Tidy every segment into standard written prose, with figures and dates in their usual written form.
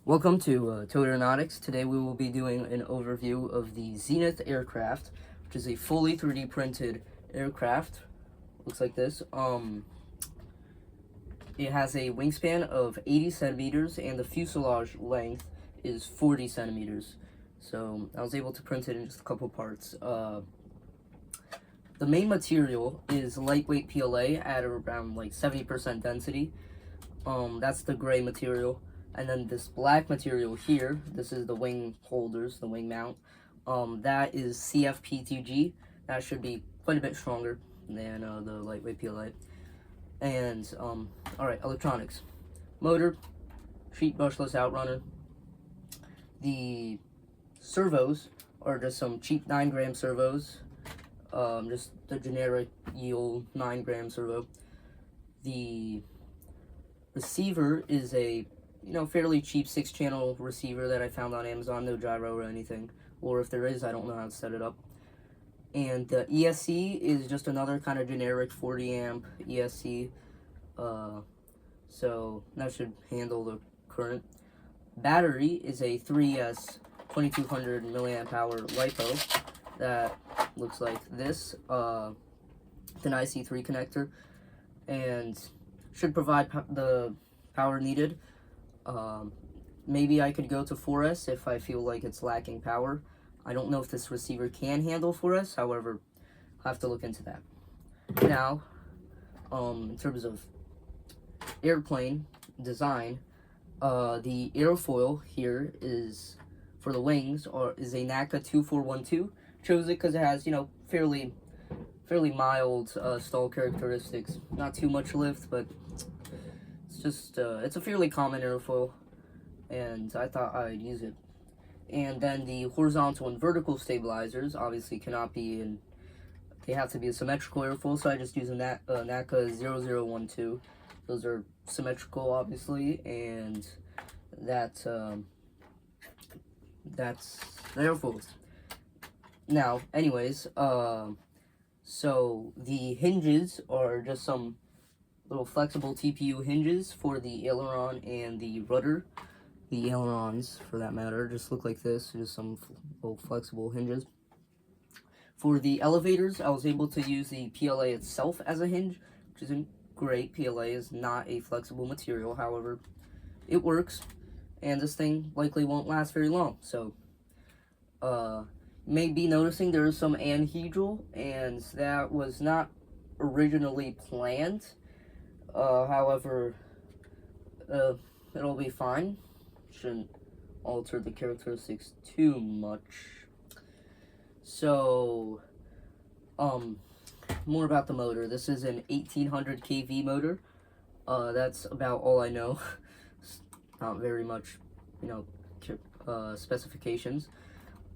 Welcome to Toad Aeronautics. Today we will be doing an overview of the Zenith aircraft, which is a fully 3D printed aircraft. Looks like this. It has a wingspan of 80 centimeters and the fuselage length is 40 centimeters. So I was able to print it in just a couple parts. The main material is lightweight PLA at around like 70% density. That's the gray material. And then this black material here, this is the wing holders, the wing mount. That is CFPTG. That should be quite a bit stronger than the lightweight PLA. And, alright, electronics. Motor, sheet brushless outrunner. The servos are just some cheap 9-gram servos. Just the generic yield 9-gram servo. The receiver is a fairly cheap 6-channel receiver that I found on Amazon, no gyro or anything. Or if there is, I don't know how to set it up. And the ESC is just another kind of generic 40 amp ESC. So that should handle the current. Battery is a 3S 2200 milliamp hour LiPo that looks like this. It's an IC3 connector and should provide the power needed. Maybe I could go to 4S if I feel like it's lacking power. I don't know if this receiver can handle 4S, however, I'll have to look into that. Now, in terms of airplane design, the airfoil here is, for the wings, is a NACA 2412. Chose it because it has, fairly mild stall characteristics. Not too much lift, but it's just, it's a fairly common airfoil, and I thought I'd use it. And then the horizontal and vertical stabilizers obviously cannot be in, they have to be a symmetrical airfoil, so I just use a NACA 0012. Those are symmetrical, obviously, and that's the airfoils. Now, anyways, so the hinges are just some little flexible TPU hinges for the aileron and the rudder. The ailerons, for that matter, just look like this, just some little flexible hinges. For the elevators, I was able to use the PLA itself as a hinge, which isn't great. PLA is not a flexible material, however, it works, and this thing likely won't last very long. So, you may be noticing there is some anhedral, and that was not originally planned. However, it'll be fine. Shouldn't alter the characteristics too much. So, more about the motor. This is an 1800 kV motor. That's about all I know. Not very much, specifications.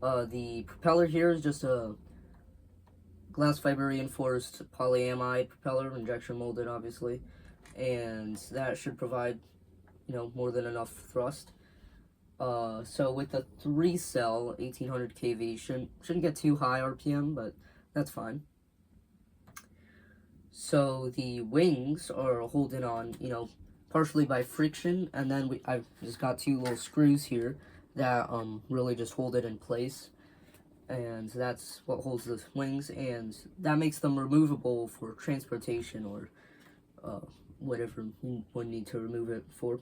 The propeller here is just a glass fiber reinforced polyamide propeller, injection molded, obviously, and that should provide, more than enough thrust. So with the 3-cell 1800 kV, shouldn't get too high RPM, but that's fine. So the wings are holding on, partially by friction, and then I've just got 2 little screws here that really just hold it in place, and that's what holds the wings, and that makes them removable for transportation or whatever you would need to remove it for.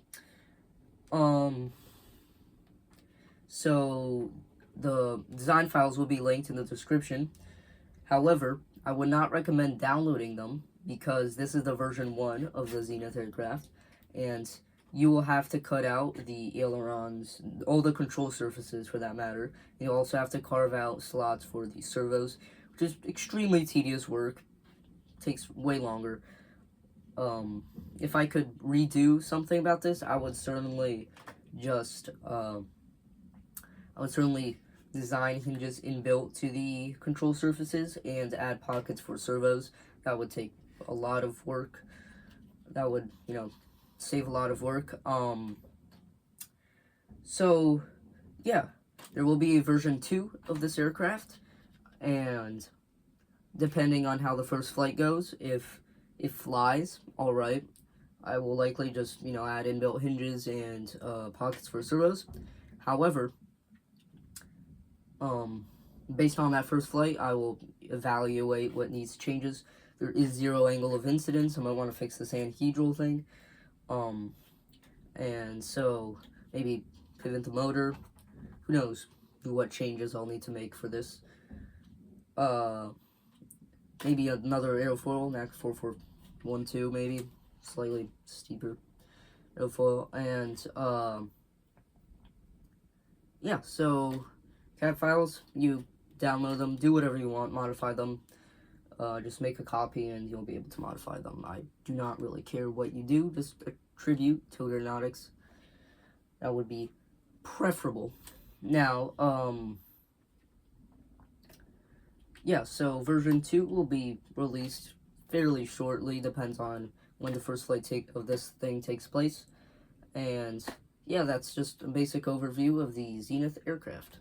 So the design files will be linked in the description. However, I would not recommend downloading them because this is the version 1 of the Zenith aircraft, and you will have to cut out the ailerons, all the control surfaces for that matter. You'll also have to carve out slots for the servos, which is extremely tedious work. Takes way longer. If I could redo something about this, I would certainly just, design hinges inbuilt to the control surfaces and add pockets for servos. That would take a lot of work. That would, save a lot of work. So, yeah, there will be a version 2 of this aircraft, and depending on how the first flight goes, if it flies, alright, I will likely just, you know, add inbuilt hinges and pockets for servos. However, based on that first flight, I will evaluate what needs changes. There is 0 angle of incidence. I might want to fix this anhedral thing. And so maybe pivot the motor. Who knows what changes I'll need to make for this. Maybe another aerofoil, NAC 4412 maybe, slightly steeper aerofoil, and yeah, so CAD files, you download them, do whatever you want, modify them, just make a copy and you'll be able to modify them. I do not really care what you do, just attribute Toad Aeronautics. That would be preferable. Now, yeah, so version 2 will be released fairly shortly, depends on when the first flight of this thing takes place. And yeah, that's just a basic overview of the Zenith aircraft.